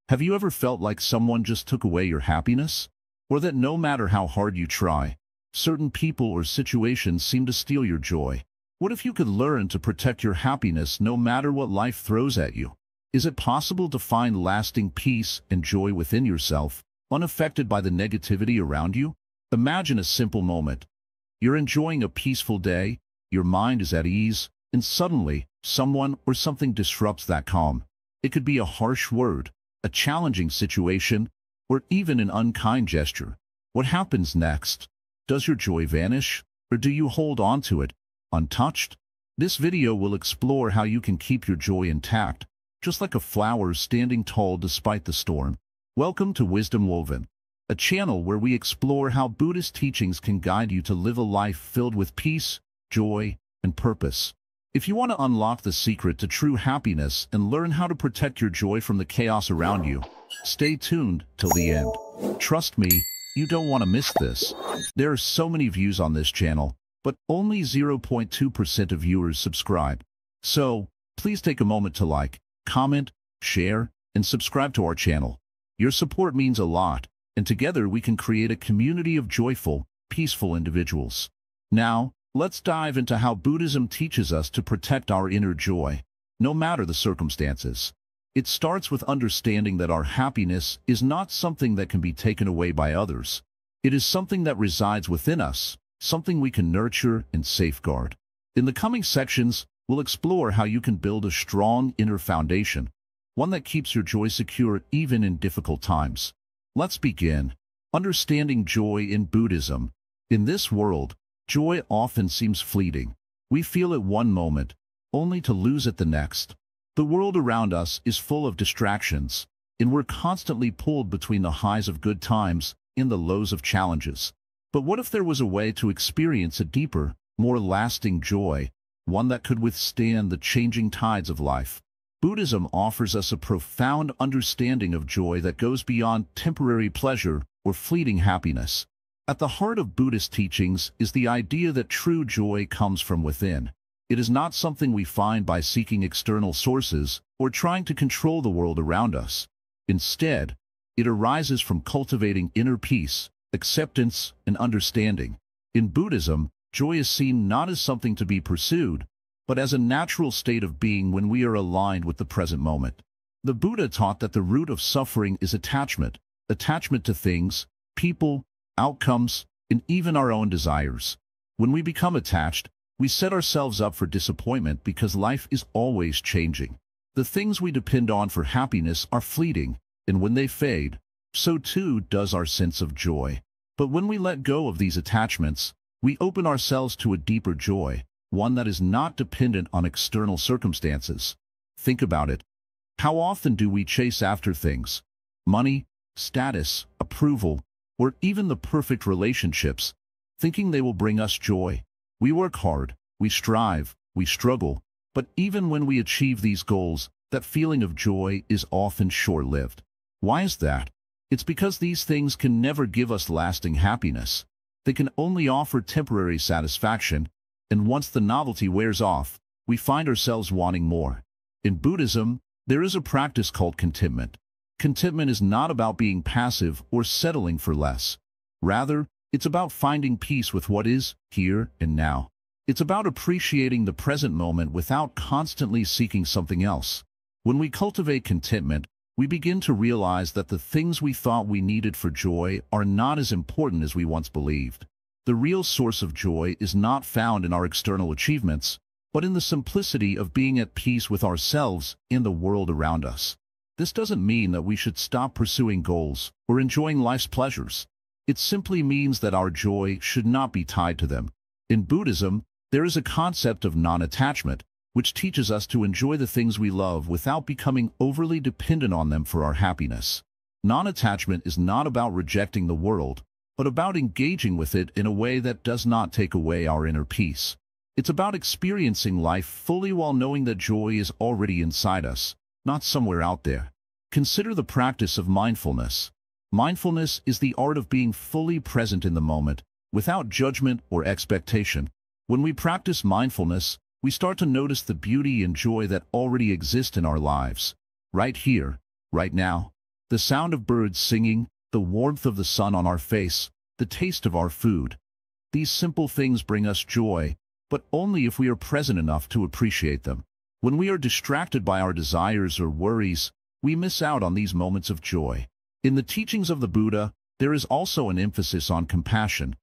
Have you ever felt like someone just took away your happiness? Or that no matter how hard you try, certain people or situations seem to steal your joy? What if you could learn to protect your happiness no matter what life throws at you? Is it possible to find lasting peace and joy within yourself, unaffected by the negativity around you? Imagine a simple moment. You're enjoying a peaceful day, your mind is at ease, and suddenly, someone or something disrupts that calm. It could be a harsh word, a challenging situation, or even an unkind gesture. What happens next? Does your joy vanish, or do you hold on to it, untouched? This video will explore how you can keep your joy intact, just like a flower standing tall despite the storm. Welcome to Wisdom Woven, a channel where we explore how Buddhist teachings can guide you to live a life filled with peace, joy, and purpose. If you want to unlock the secret to true happiness and learn how to protect your joy from the chaos around you, stay tuned till the end. Trust me, you don't want to miss this. There are so many views on this channel, but only 0.2% of viewers subscribe. So, please take a moment to like, comment, share, and subscribe to our channel. Your support means a lot, and together we can create a community of joyful, peaceful individuals. Now, let's dive into how Buddhism teaches us to protect our inner joy, no matter the circumstances. It starts with understanding that our happiness is not something that can be taken away by others. It is something that resides within us, something we can nurture and safeguard. In the coming sections, we'll explore how you can build a strong inner foundation, one that keeps your joy secure even in difficult times. Let's begin. Understanding joy in Buddhism. In this world, joy often seems fleeting. We feel it one moment, only to lose it the next. The world around us is full of distractions, and we're constantly pulled between the highs of good times and the lows of challenges. But what if there was a way to experience a deeper, more lasting joy, one that could withstand the changing tides of life? Buddhism offers us a profound understanding of joy that goes beyond temporary pleasure or fleeting happiness. At the heart of Buddhist teachings is the idea that true joy comes from within. It is not something we find by seeking external sources or trying to control the world around us. Instead, it arises from cultivating inner peace, acceptance, and understanding. In Buddhism, joy is seen not as something to be pursued, but as a natural state of being when we are aligned with the present moment. The Buddha taught that the root of suffering is attachment to things, people, outcomes, and even our own desires. When we become attached, we set ourselves up for disappointment because life is always changing. The things we depend on for happiness are fleeting, and when they fade, so too does our sense of joy. But when we let go of these attachments, we open ourselves to a deeper joy, one that is not dependent on external circumstances. Think about it. How often do we chase after things? Money, status, approval, or even the perfect relationships, thinking they will bring us joy. We work hard, we strive, we struggle, but even when we achieve these goals, that feeling of joy is often short-lived. Why is that? It's because these things can never give us lasting happiness. They can only offer temporary satisfaction, and once the novelty wears off, we find ourselves wanting more. In Buddhism, there is a practice called contentment. Contentment is not about being passive or settling for less. Rather, it's about finding peace with what is, here and now. It's about appreciating the present moment without constantly seeking something else. When we cultivate contentment, we begin to realize that the things we thought we needed for joy are not as important as we once believed. The real source of joy is not found in our external achievements, but in the simplicity of being at peace with ourselves and the world around us. This doesn't mean that we should stop pursuing goals or enjoying life's pleasures. It simply means that our joy should not be tied to them. In Buddhism, there is a concept of non-attachment, which teaches us to enjoy the things we love without becoming overly dependent on them for our happiness. Non-attachment is not about rejecting the world, but about engaging with it in a way that does not take away our inner peace. It's about experiencing life fully while knowing that joy is already inside us, not somewhere out there. Consider the practice of mindfulness. Mindfulness is the art of being fully present in the moment, without judgment or expectation. When we practice mindfulness, we start to notice the beauty and joy that already exist in our lives, right here, right now. The sound of birds singing, the warmth of the sun on our face, the taste of our food. These simple things bring us joy, but only if we are present enough to appreciate them. When we are distracted by our desires or worries, we miss out on these moments of joy. In the teachings of the Buddha, there is also an emphasis on compassion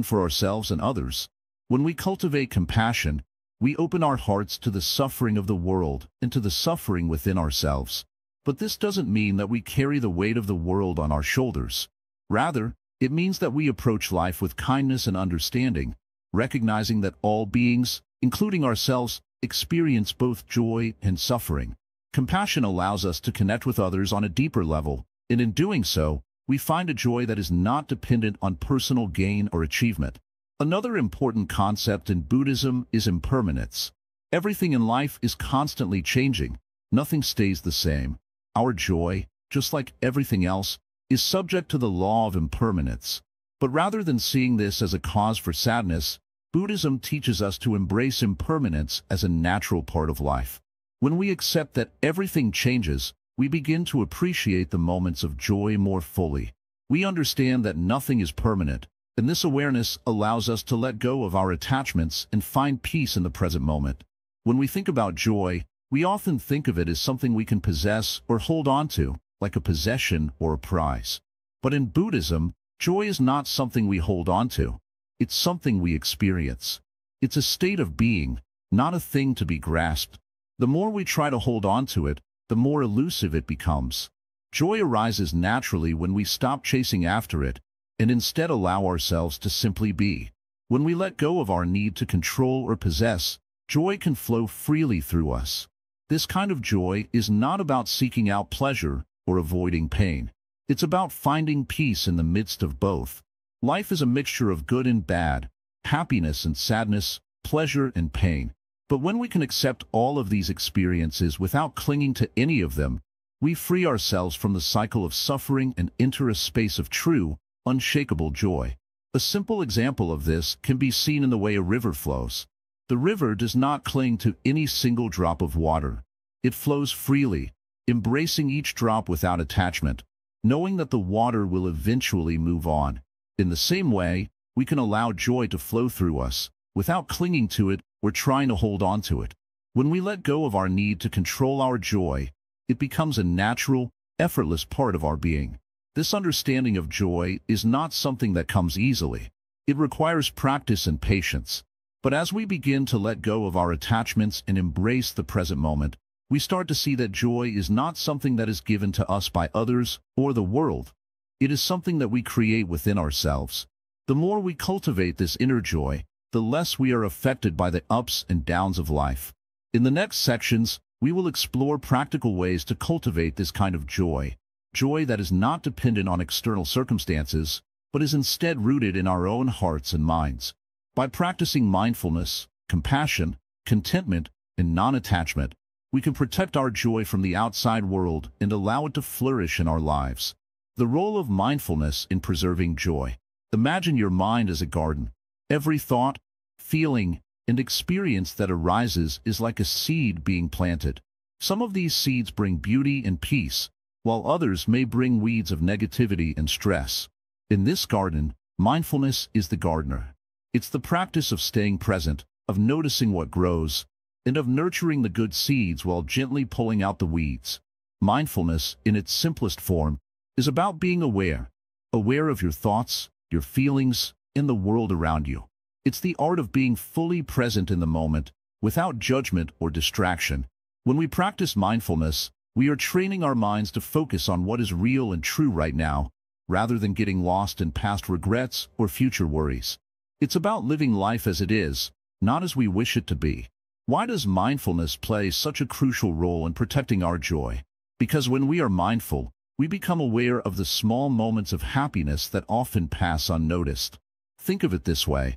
for ourselves and others. When we cultivate compassion, we open our hearts to the suffering of the world and to the suffering within ourselves. But this doesn't mean that we carry the weight of the world on our shoulders. Rather, it means that we approach life with kindness and understanding, recognizing that all beings, including ourselves, experience both joy and suffering. Compassion allows us to connect with others on a deeper level, and in doing so, we find a joy that is not dependent on personal gain or achievement. Another important concept in Buddhism is impermanence. Everything in life is constantly changing. Nothing stays the same. Our joy, just like everything else, is subject to the law of impermanence. But rather than seeing this as a cause for sadness, Buddhism teaches us to embrace impermanence as a natural part of life. When we accept that everything changes, we begin to appreciate the moments of joy more fully. We understand that nothing is permanent, and this awareness allows us to let go of our attachments and find peace in the present moment. When we think about joy, we often think of it as something we can possess or hold on to, like a possession or a prize. But in Buddhism, joy is not something we hold on to. It's something we experience. It's a state of being, not a thing to be grasped. The more we try to hold on to it, the more elusive it becomes. Joy arises naturally when we stop chasing after it and instead allow ourselves to simply be. When we let go of our need to control or possess, joy can flow freely through us. This kind of joy is not about seeking out pleasure or avoiding pain. It's about finding peace in the midst of both. Life is a mixture of good and bad, happiness and sadness, pleasure and pain. But when we can accept all of these experiences without clinging to any of them, we free ourselves from the cycle of suffering and enter a space of true, unshakable joy. A simple example of this can be seen in the way a river flows. The river does not cling to any single drop of water. It flows freely, embracing each drop without attachment, knowing that the water will eventually move on. In the same way, we can allow joy to flow through us, without clinging to it or trying to hold on to it. When we let go of our need to control our joy, it becomes a natural, effortless part of our being. This understanding of joy is not something that comes easily. It requires practice and patience. But as we begin to let go of our attachments and embrace the present moment, we start to see that joy is not something that is given to us by others or the world. It is something that we create within ourselves. The more we cultivate this inner joy, the less we are affected by the ups and downs of life. In the next sections, we will explore practical ways to cultivate this kind of joy that is not dependent on external circumstances, but is instead rooted in our own hearts and minds. By practicing mindfulness, compassion, contentment, and non-attachment, we can protect our joy from the outside world and allow it to flourish in our lives. The role of mindfulness in preserving joy. Imagine your mind as a garden. Every thought, feeling, and experience that arises is like a seed being planted. Some of these seeds bring beauty and peace, while others may bring weeds of negativity and stress. In this garden, mindfulness is the gardener. It's the practice of staying present, of noticing what grows, and of nurturing the good seeds while gently pulling out the weeds. Mindfulness, in its simplest form, is about being aware of your thoughts, your feelings, and the world around you. It's the art of being fully present in the moment, without judgment or distraction. When we practice mindfulness, we are training our minds to focus on what is real and true right now, rather than getting lost in past regrets or future worries. It's about living life as it is, not as we wish it to be. Why does mindfulness play such a crucial role in protecting our joy? Because when we are mindful, we become aware of the small moments of happiness that often pass unnoticed. Think of it this way.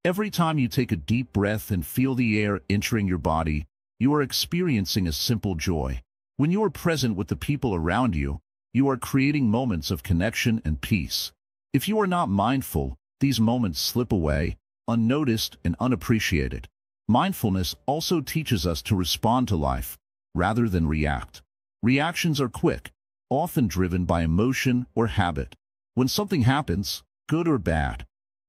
Every time you take a deep breath and feel the air entering your body, you are experiencing a simple joy. When you are present with the people around you, you are creating moments of connection and peace. If you are not mindful, these moments slip away, unnoticed and unappreciated. Mindfulness also teaches us to respond to life, rather than react. Reactions are quick. often driven by emotion or habit. When something happens, good or bad,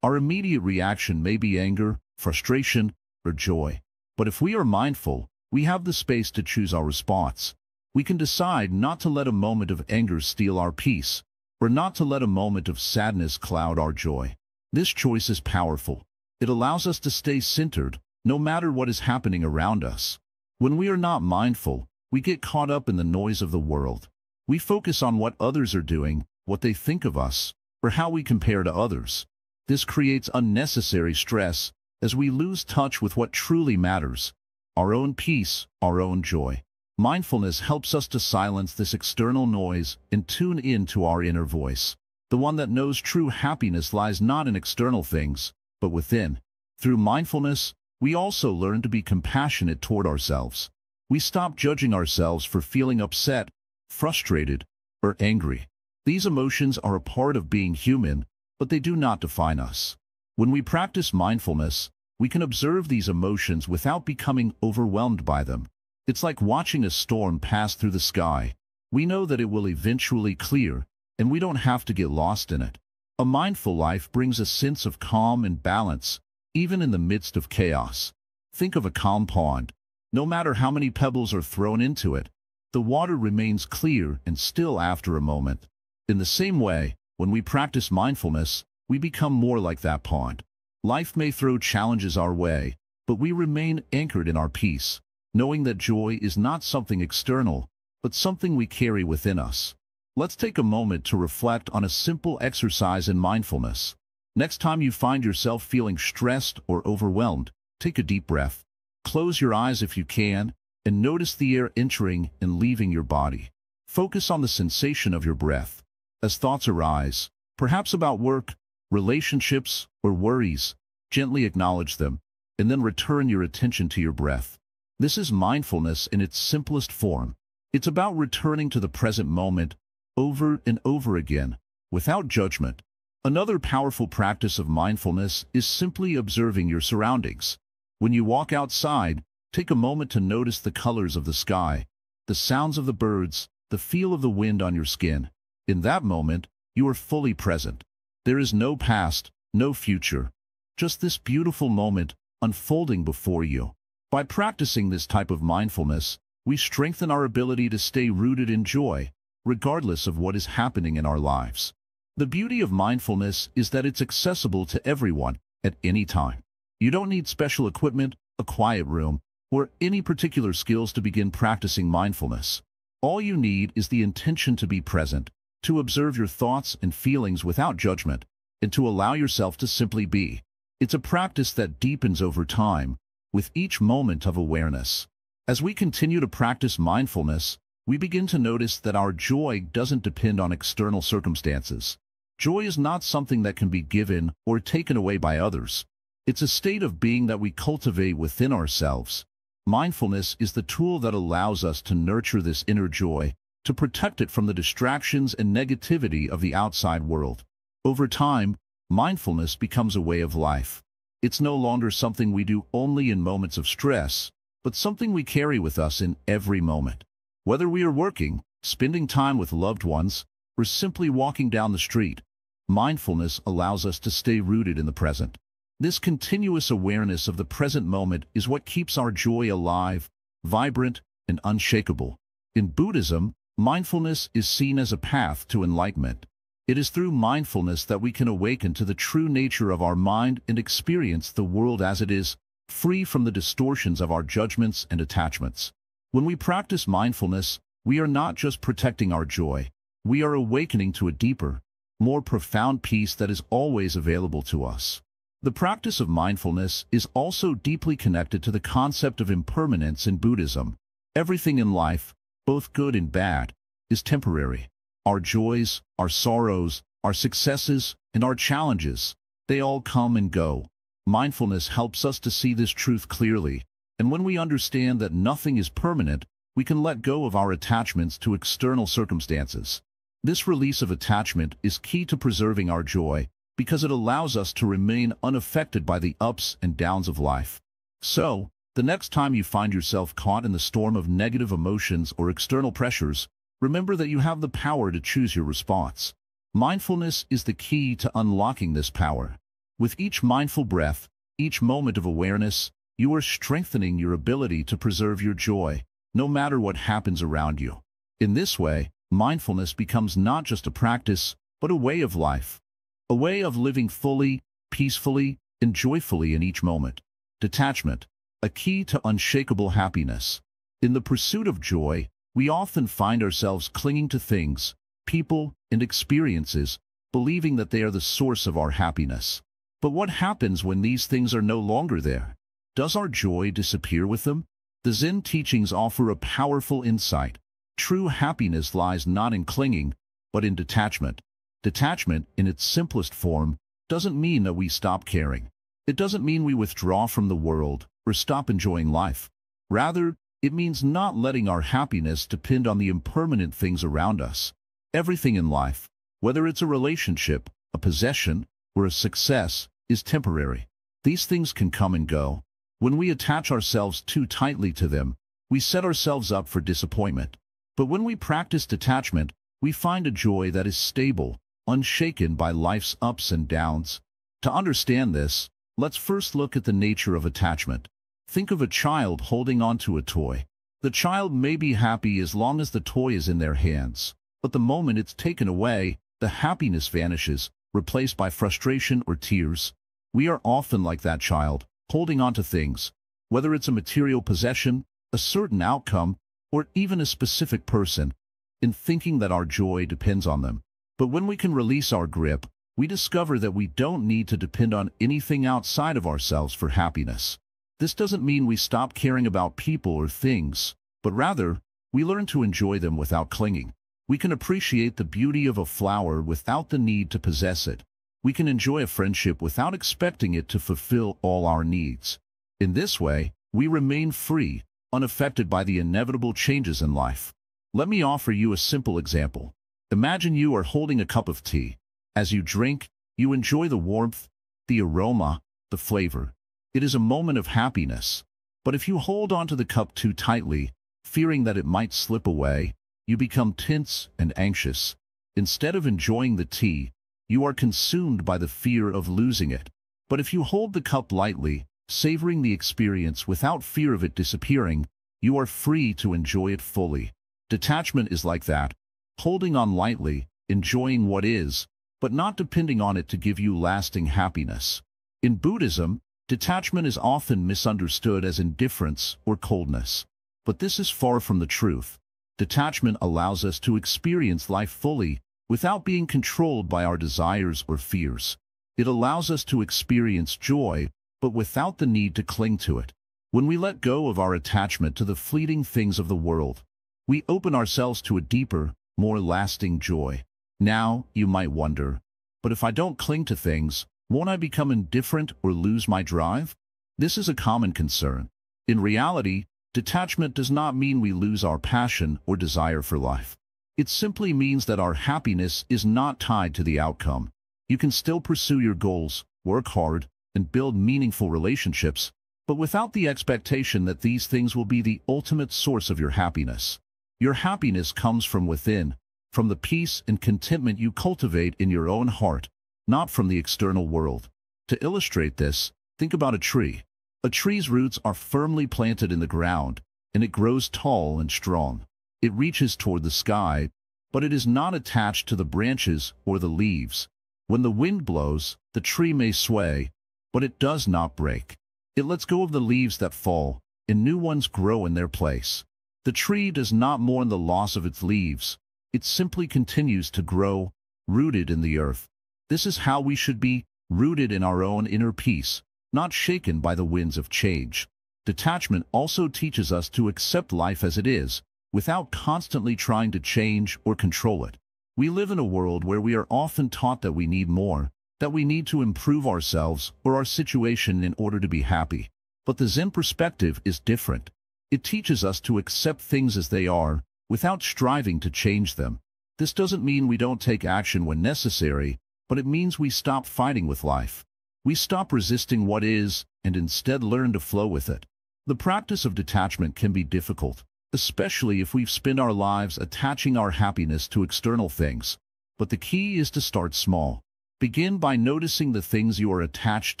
our immediate reaction may be anger, frustration, or joy. But if we are mindful, we have the space to choose our response. We can decide not to let a moment of anger steal our peace, or not to let a moment of sadness cloud our joy. This choice is powerful. It allows us to stay centered, no matter what is happening around us. When we are not mindful, we get caught up in the noise of the world. We focus on what others are doing, what they think of us, or how we compare to others. This creates unnecessary stress as we lose touch with what truly matters, our own peace, our own joy. Mindfulness helps us to silence this external noise and tune in to our inner voice, the one that knows true happiness lies not in external things, but within. Through mindfulness, we also learn to be compassionate toward ourselves. We stop judging ourselves for feeling upset, frustrated, or angry. These emotions are a part of being human, but they do not define us. When we practice mindfulness, we can observe these emotions without becoming overwhelmed by them. It's like watching a storm pass through the sky. We know that it will eventually clear, and we don't have to get lost in it. A mindful life brings a sense of calm and balance, even in the midst of chaos. Think of a calm pond. No matter how many pebbles are thrown into it, the water remains clear and still after a moment. In the same way, when we practice mindfulness, we become more like that pond. Life may throw challenges our way, but we remain anchored in our peace, knowing that joy is not something external, but something we carry within us. Let's take a moment to reflect on a simple exercise in mindfulness. Next time you find yourself feeling stressed or overwhelmed, take a deep breath. Close your eyes if you can, and notice the air entering and leaving your body. Focus on the sensation of your breath. As thoughts arise, perhaps about work, relationships, or worries, gently acknowledge them, and then return your attention to your breath. This is mindfulness in its simplest form. It's about returning to the present moment over and over again, without judgment. Another powerful practice of mindfulness is simply observing your surroundings. When you walk outside, take a moment to notice the colors of the sky, the sounds of the birds, the feel of the wind on your skin. In that moment, you are fully present. There is no past, no future, just this beautiful moment unfolding before you. By practicing this type of mindfulness, we strengthen our ability to stay rooted in joy, regardless of what is happening in our lives. The beauty of mindfulness is that it's accessible to everyone at any time. You don't need special equipment, a quiet room, or any particular skills to begin practicing mindfulness. All you need is the intention to be present, to observe your thoughts and feelings without judgment, and to allow yourself to simply be. It's a practice that deepens over time, with each moment of awareness. As we continue to practice mindfulness, we begin to notice that our joy doesn't depend on external circumstances. Joy is not something that can be given or taken away by others. It's a state of being that we cultivate within ourselves. Mindfulness is the tool that allows us to nurture this inner joy, to protect it from the distractions and negativity of the outside world. Over time, mindfulness becomes a way of life. It's no longer something we do only in moments of stress, but something we carry with us in every moment. Whether we are working, spending time with loved ones, or simply walking down the street, mindfulness allows us to stay rooted in the present. This continuous awareness of the present moment is what keeps our joy alive, vibrant, and unshakable. In Buddhism, mindfulness is seen as a path to enlightenment. It is through mindfulness that we can awaken to the true nature of our mind and experience the world as it is, free from the distortions of our judgments and attachments. When we practice mindfulness, we are not just protecting our joy. We are awakening to a deeper, more profound peace that is always available to us. The practice of mindfulness is also deeply connected to the concept of impermanence in Buddhism. Everything in life, both good and bad, is temporary. Our joys, our sorrows, our successes, and our challenges, they all come and go. Mindfulness helps us to see this truth clearly, and when we understand that nothing is permanent, we can let go of our attachments to external circumstances. This release of attachment is key to preserving our joy, because it allows us to remain unaffected by the ups and downs of life. So, the next time you find yourself caught in the storm of negative emotions or external pressures, remember that you have the power to choose your response. Mindfulness is the key to unlocking this power. With each mindful breath, each moment of awareness, you are strengthening your ability to preserve your joy, no matter what happens around you. In this way, mindfulness becomes not just a practice, but a way of life. A way of living fully, peacefully, and joyfully in each moment. Detachment, a key to unshakable happiness. In the pursuit of joy, we often find ourselves clinging to things, people, and experiences, believing that they are the source of our happiness. But what happens when these things are no longer there? Does our joy disappear with them? The Zen teachings offer a powerful insight. True happiness lies not in clinging, but in detachment. Detachment, in its simplest form, doesn't mean that we stop caring. It doesn't mean we withdraw from the world or stop enjoying life. Rather, it means not letting our happiness depend on the impermanent things around us. Everything in life, whether it's a relationship, a possession, or a success, is temporary. These things can come and go. When we attach ourselves too tightly to them, we set ourselves up for disappointment. But when we practice detachment, we find a joy that is stable, unshaken by life's ups and downs. To understand this, let's first look at the nature of attachment. Think of a child holding onto a toy. The child may be happy as long as the toy is in their hands, but the moment it's taken away, the happiness vanishes, replaced by frustration or tears. We are often like that child, holding on to things, whether it's a material possession, a certain outcome, or even a specific person, in thinking that our joy depends on them. But when we can release our grip, we discover that we don't need to depend on anything outside of ourselves for happiness. This doesn't mean we stop caring about people or things, but rather, we learn to enjoy them without clinging. We can appreciate the beauty of a flower without the need to possess it. We can enjoy a friendship without expecting it to fulfill all our needs. In this way, we remain free, unaffected by the inevitable changes in life. Let me offer you a simple example. Imagine you are holding a cup of tea. As you drink, you enjoy the warmth, the aroma, the flavor. It is a moment of happiness. But if you hold onto the cup too tightly, fearing that it might slip away, you become tense and anxious. Instead of enjoying the tea, you are consumed by the fear of losing it. But if you hold the cup lightly, savoring the experience without fear of it disappearing, you are free to enjoy it fully. Detachment is like that, holding on lightly, enjoying what is, but not depending on it to give you lasting happiness. In Buddhism, detachment is often misunderstood as indifference or coldness. But this is far from the truth. Detachment allows us to experience life fully, without being controlled by our desires or fears. It allows us to experience joy, but without the need to cling to it. When we let go of our attachment to the fleeting things of the world, we open ourselves to a deeper, more lasting joy. Now, you might wonder, but if I don't cling to things, won't I become indifferent or lose my drive? This is a common concern. In reality, detachment does not mean we lose our passion or desire for life. It simply means that our happiness is not tied to the outcome. You can still pursue your goals, work hard, and build meaningful relationships, but without the expectation that these things will be the ultimate source of your happiness. Your happiness comes from within, from the peace and contentment you cultivate in your own heart, not from the external world. To illustrate this, think about a tree. A tree's roots are firmly planted in the ground, and it grows tall and strong. It reaches toward the sky, but it is not attached to the branches or the leaves. When the wind blows, the tree may sway, but it does not break. It lets go of the leaves that fall, and new ones grow in their place. The tree does not mourn the loss of its leaves. It simply continues to grow, rooted in the earth. This is how we should be, rooted in our own inner peace, not shaken by the winds of change. Detachment also teaches us to accept life as it is, without constantly trying to change or control it. We live in a world where we are often taught that we need more, that we need to improve ourselves or our situation in order to be happy. But the Zen perspective is different. It teaches us to accept things as they are, without striving to change them. This doesn't mean we don't take action when necessary, but it means we stop fighting with life. We stop resisting what is, and instead learn to flow with it. The practice of detachment can be difficult. especially if we've spent our lives attaching our happiness to external things. But the key is to start small. Begin by noticing the things you are attached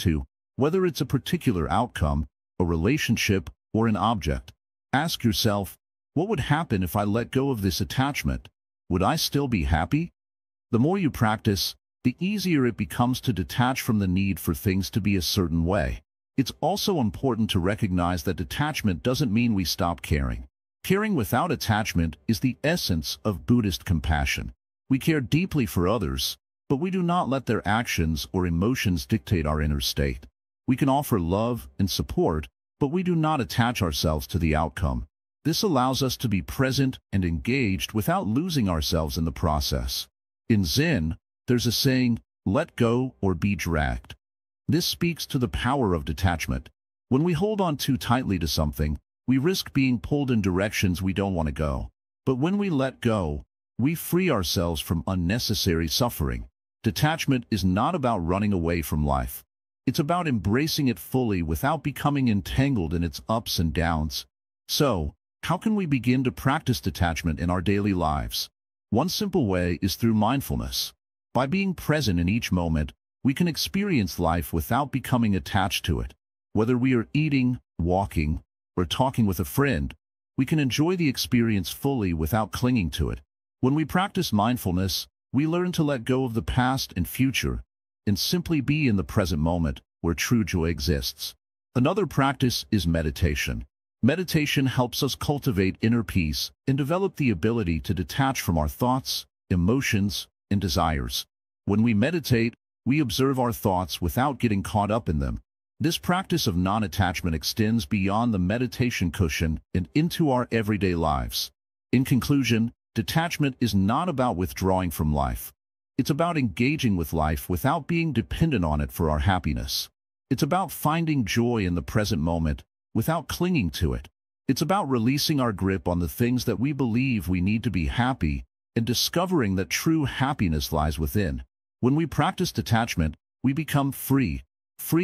to, whether it's a particular outcome, a relationship, or an object. Ask yourself, what would happen if I let go of this attachment? Would I still be happy? The more you practice, the easier it becomes to detach from the need for things to be a certain way. It's also important to recognize that detachment doesn't mean we stop caring. Caring without attachment is the essence of Buddhist compassion. We care deeply for others, but we do not let their actions or emotions dictate our inner state. We can offer love and support, but we do not attach ourselves to the outcome. This allows us to be present and engaged without losing ourselves in the process. In Zen, there's a saying, let go or be dragged. This speaks to the power of detachment. When we hold on too tightly to something, we risk being pulled in directions we don't want to go. But when we let go, we free ourselves from unnecessary suffering. Detachment is not about running away from life. It's about embracing it fully without becoming entangled in its ups and downs. So, how can we begin to practice detachment in our daily lives? One simple way is through mindfulness. By being present in each moment, we can experience life without becoming attached to it. Whether we are eating, walking, or talking with a friend, we can enjoy the experience fully without clinging to it. When we practice mindfulness, we learn to let go of the past and future and simply be in the present moment where true joy exists. Another practice is meditation. Meditation helps us cultivate inner peace and develop the ability to detach from our thoughts, emotions, and desires. When we meditate, we observe our thoughts without getting caught up in them. This practice of non-attachment extends beyond the meditation cushion and into our everyday lives. In conclusion, detachment is not about withdrawing from life. It's about engaging with life without being dependent on it for our happiness. It's about finding joy in the present moment without clinging to it. It's about releasing our grip on the things that we believe we need to be happy and discovering that true happiness lies within. When we practice detachment, we become free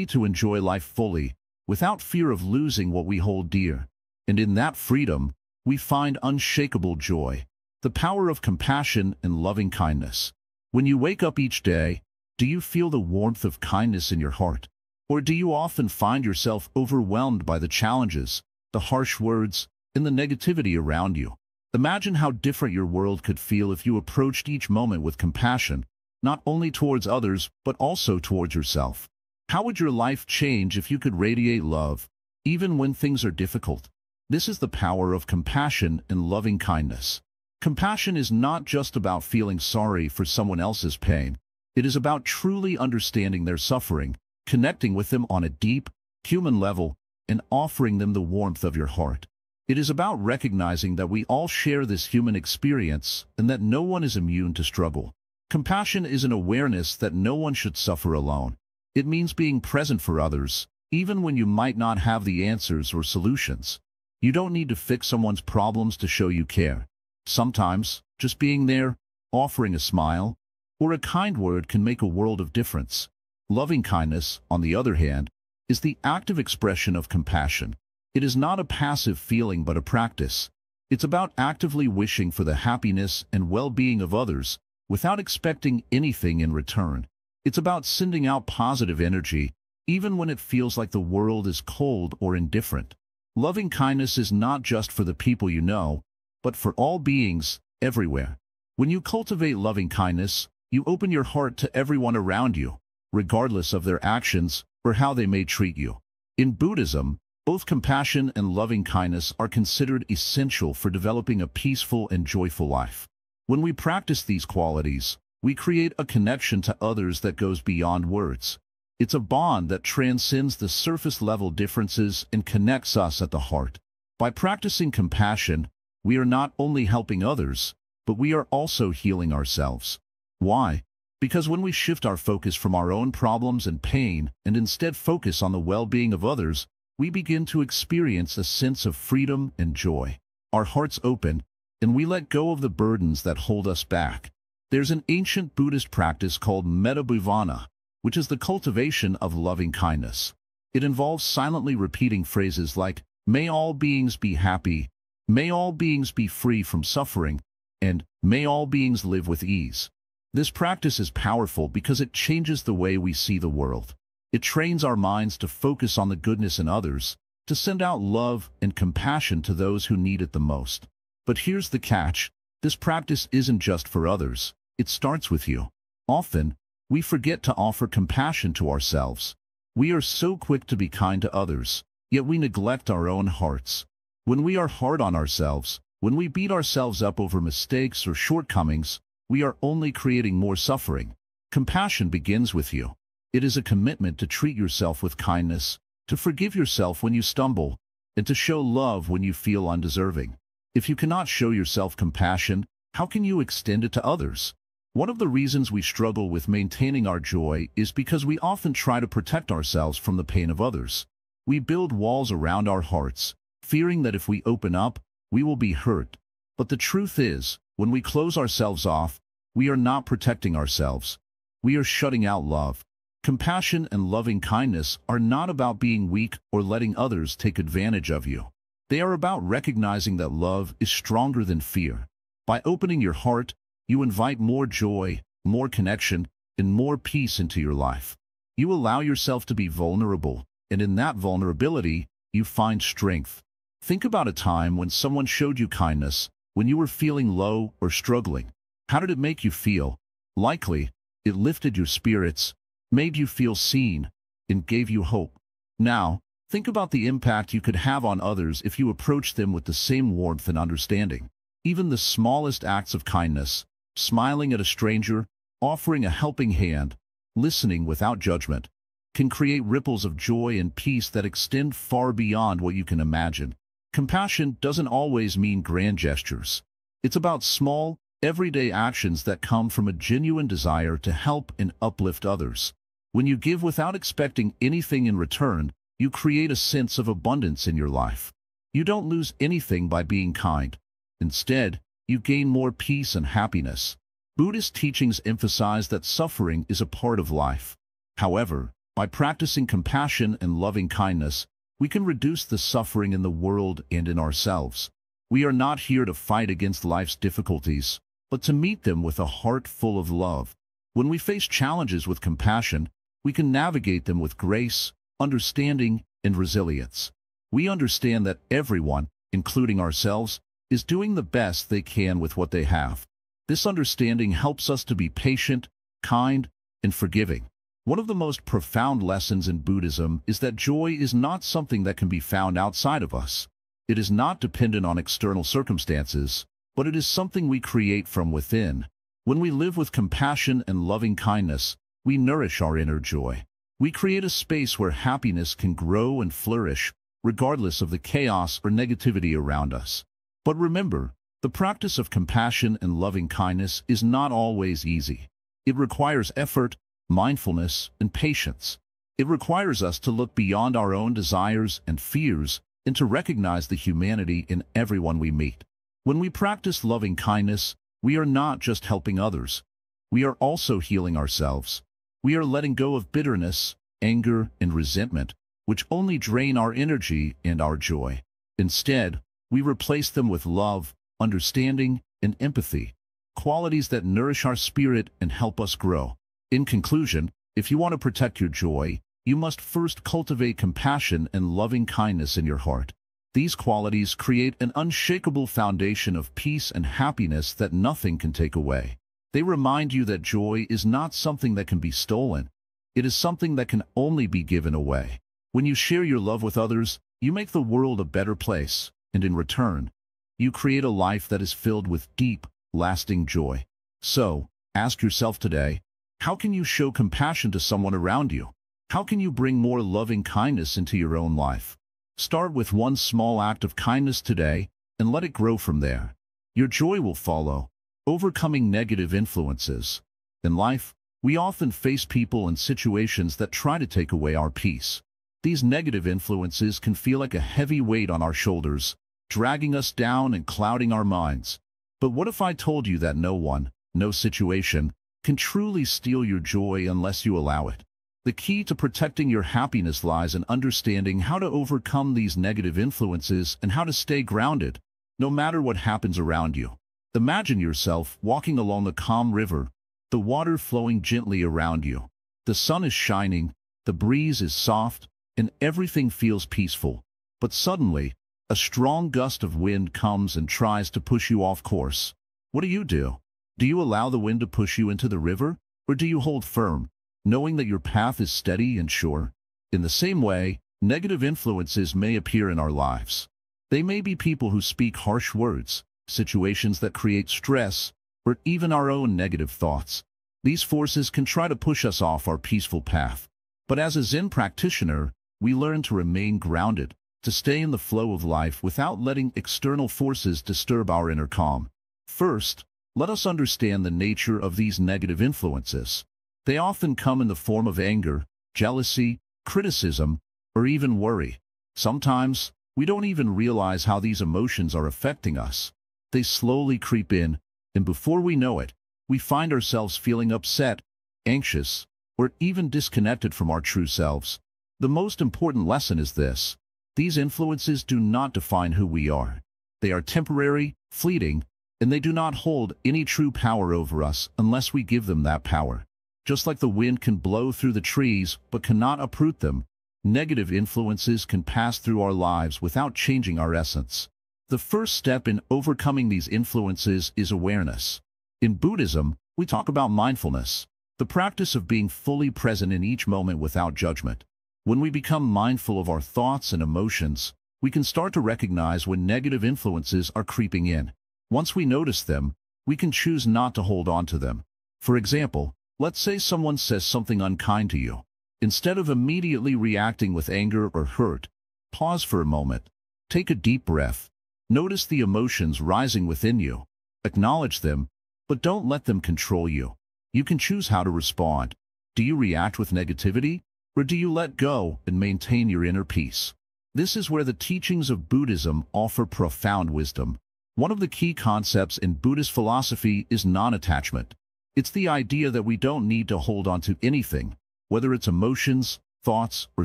to enjoy life fully, without fear of losing what we hold dear. And in that freedom, we find unshakable joy, the power of compassion and loving kindness. When you wake up each day, do you feel the warmth of kindness in your heart? Or do you often find yourself overwhelmed by the challenges, the harsh words, and the negativity around you? Imagine how different your world could feel if you approached each moment with compassion, not only towards others, but also towards yourself. How would your life change if you could radiate love, even when things are difficult? This is the power of compassion and loving kindness. Compassion is not just about feeling sorry for someone else's pain. It is about truly understanding their suffering, connecting with them on a deep, human level, and offering them the warmth of your heart. It is about recognizing that we all share this human experience and that no one is immune to struggle. Compassion is an awareness that no one should suffer alone. It means being present for others, even when you might not have the answers or solutions. You don't need to fix someone's problems to show you care. Sometimes, just being there, offering a smile, or a kind word can make a world of difference. Loving kindness, on the other hand, is the active expression of compassion. It is not a passive feeling but a practice. It's about actively wishing for the happiness and well-being of others without expecting anything in return. It's about sending out positive energy, even when it feels like the world is cold or indifferent. Loving kindness is not just for the people you know, but for all beings, everywhere. When you cultivate loving kindness, you open your heart to everyone around you, regardless of their actions or how they may treat you. In Buddhism, both compassion and loving kindness are considered essential for developing a peaceful and joyful life. When we practice these qualities, we create a connection to others that goes beyond words. It's a bond that transcends the surface-level differences and connects us at the heart. By practicing compassion, we are not only helping others, but we are also healing ourselves. Why? Because when we shift our focus from our own problems and pain and instead focus on the well-being of others, we begin to experience a sense of freedom and joy. Our hearts open, and we let go of the burdens that hold us back. There's an ancient Buddhist practice called metta-bhavana, which is the cultivation of loving kindness. It involves silently repeating phrases like, "May all beings be happy," May all beings be free from suffering, and may all beings live with ease. This practice is powerful because it changes the way we see the world. It trains our minds to focus on the goodness in others, to send out love and compassion to those who need it the most. But here's the catch. This practice isn't just for others. It starts with you. Often, we forget to offer compassion to ourselves. We are so quick to be kind to others, yet we neglect our own hearts. When we are hard on ourselves, when we beat ourselves up over mistakes or shortcomings, we are only creating more suffering. Compassion begins with you. It is a commitment to treat yourself with kindness, to forgive yourself when you stumble, and to show love when you feel undeserving. If you cannot show yourself compassion, how can you extend it to others? One of the reasons we struggle with maintaining our joy is because we often try to protect ourselves from the pain of others. We build walls around our hearts, fearing that if we open up, we will be hurt. But the truth is, when we close ourselves off, we are not protecting ourselves. We are shutting out love. Compassion and loving kindness are not about being weak or letting others take advantage of you. They are about recognizing that love is stronger than fear. By opening your heart, you invite more joy, more connection, and more peace into your life. You allow yourself to be vulnerable, and in that vulnerability, you find strength. Think about a time when someone showed you kindness, when you were feeling low or struggling. How did it make you feel? Likely, it lifted your spirits, made you feel seen, and gave you hope. Now, think about the impact you could have on others if you approach them with the same warmth and understanding. Even the smallest acts of kindness, smiling at a stranger, offering a helping hand, listening without judgment, can create ripples of joy and peace that extend far beyond what you can imagine. Compassion doesn't always mean grand gestures. It's about small, everyday actions that come from a genuine desire to help and uplift others. When you give without expecting anything in return, you create a sense of abundance in your life. You don't lose anything by being kind. Instead, you gain more peace and happiness. Buddhist teachings emphasize that suffering is a part of life. However, by practicing compassion and loving kindness, we can reduce the suffering in the world and in ourselves. We are not here to fight against life's difficulties, but to meet them with a heart full of love. When we face challenges with compassion, we can navigate them with grace, understanding, and resilience. We understand that everyone, including ourselves, is doing the best they can with what they have. This understanding helps us to be patient, kind, and forgiving. One of the most profound lessons in Buddhism is that joy is not something that can be found outside of us. It is not dependent on external circumstances, but it is something we create from within. When we live with compassion and loving kindness, we nourish our inner joy. We create a space where happiness can grow and flourish, regardless of the chaos or negativity around us. But remember, the practice of compassion and loving kindness is not always easy. It requires effort, mindfulness, and patience. It requires us to look beyond our own desires and fears and to recognize the humanity in everyone we meet. When we practice loving kindness, we are not just helping others. We are also healing ourselves. We are letting go of bitterness, anger, and resentment, which only drain our energy and our joy. Instead, we replace them with love, understanding, and empathy, qualities that nourish our spirit and help us grow. In conclusion, if you want to protect your joy, you must first cultivate compassion and loving kindness in your heart. These qualities create an unshakable foundation of peace and happiness that nothing can take away. They remind you that joy is not something that can be stolen. It is something that can only be given away. When you share your love with others, you make the world a better place, and in return, you create a life that is filled with deep, lasting joy. So, ask yourself today, how can you show compassion to someone around you? How can you bring more loving kindness into your own life? Start with one small act of kindness today, and let it grow from there. Your joy will follow. Overcoming negative influences. In life, we often face people and situations that try to take away our peace. These negative influences can feel like a heavy weight on our shoulders, dragging us down and clouding our minds. But what if I told you that no one, no situation, can truly steal your joy unless you allow it? The key to protecting your happiness lies in understanding how to overcome these negative influences and how to stay grounded. no matter what happens around you. Imagine yourself walking along the calm river, the water flowing gently around you. The sun is shining, the breeze is soft, and everything feels peaceful. But suddenly, a strong gust of wind comes and tries to push you off course. What do? Do you allow the wind to push you into the river, or do you hold firm, knowing that your path is steady and sure? In the same way, negative influences may appear in our lives. They may be people who speak harsh words, situations that create stress, or even our own negative thoughts. These forces can try to push us off our peaceful path. But as a Zen practitioner, we learn to remain grounded, to stay in the flow of life without letting external forces disturb our inner calm. First, let us understand the nature of these negative influences. They often come in the form of anger, jealousy, criticism, or even worry. Sometimes, we don't even realize how these emotions are affecting us. They slowly creep in, and before we know it, we find ourselves feeling upset, anxious, or even disconnected from our true selves. The most important lesson is this: these influences do not define who we are. They are temporary, fleeting, and they do not hold any true power over us unless we give them that power. Just like the wind can blow through the trees but cannot uproot them, negative influences can pass through our lives without changing our essence. The first step in overcoming these influences is awareness. In Buddhism, we talk about mindfulness, the practice of being fully present in each moment without judgment. When we become mindful of our thoughts and emotions, we can start to recognize when negative influences are creeping in. Once we notice them, we can choose not to hold on to them. For example, let's say someone says something unkind to you. Instead of immediately reacting with anger or hurt, pause for a moment. Take a deep breath. Notice the emotions rising within you. Acknowledge them, but don't let them control you. You can choose how to respond. Do you react with negativity, or do you let go and maintain your inner peace? This is where the teachings of Buddhism offer profound wisdom. One of the key concepts in Buddhist philosophy is non-attachment. It's the idea that we don't need to hold on to anything, whether it's emotions, thoughts, or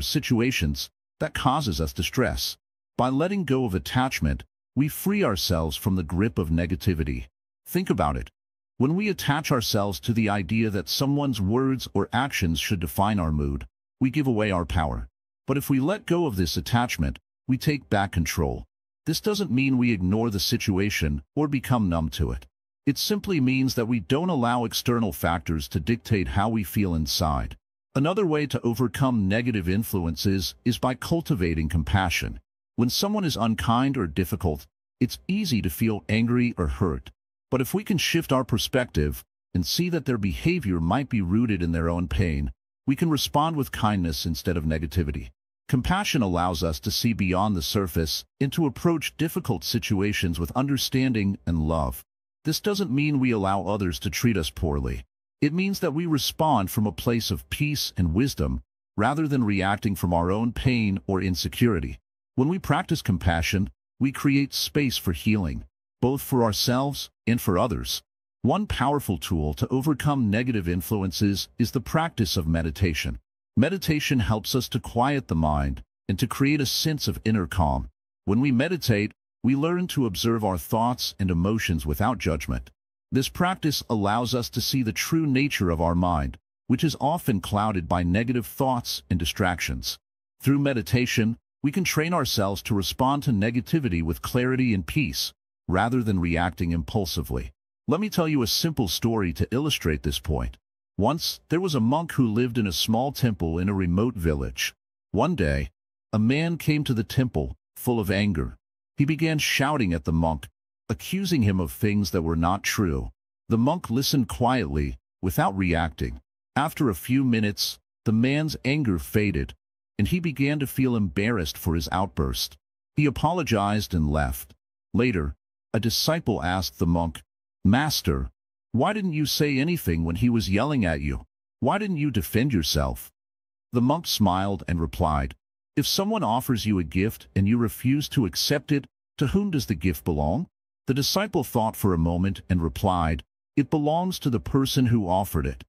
situations, that causes us distress. By letting go of attachment, we free ourselves from the grip of negativity. Think about it. When we attach ourselves to the idea that someone's words or actions should define our mood, we give away our power. But if we let go of this attachment, we take back control. This doesn't mean we ignore the situation or become numb to it. It simply means that we don't allow external factors to dictate how we feel inside. Another way to overcome negative influences is by cultivating compassion. When someone is unkind or difficult, it's easy to feel angry or hurt. But if we can shift our perspective and see that their behavior might be rooted in their own pain, we can respond with kindness instead of negativity. Compassion allows us to see beyond the surface and to approach difficult situations with understanding and love. This doesn't mean we allow others to treat us poorly. It means that we respond from a place of peace and wisdom, rather than reacting from our own pain or insecurity. When we practice compassion, we create space for healing, both for ourselves and for others. One powerful tool to overcome negative influences is the practice of meditation. Meditation helps us to quiet the mind and to create a sense of inner calm. When we meditate, we learn to observe our thoughts and emotions without judgment. This practice allows us to see the true nature of our mind, which is often clouded by negative thoughts and distractions. Through meditation, we can train ourselves to respond to negativity with clarity and peace, rather than reacting impulsively. Let me tell you a simple story to illustrate this point. Once, there was a monk who lived in a small temple in a remote village. One day, a man came to the temple, full of anger. He began shouting at the monk, accusing him of things that were not true. The monk listened quietly, without reacting. After a few minutes, the man's anger faded, and he began to feel embarrassed for his outburst. He apologized and left. Later, a disciple asked the monk, "Master, why didn't you say anything when he was yelling at you? Why didn't you defend yourself?" The monk smiled and replied, "If someone offers you a gift and you refuse to accept it, to whom does the gift belong?" The disciple thought for a moment and replied, "It belongs to the person who offered it."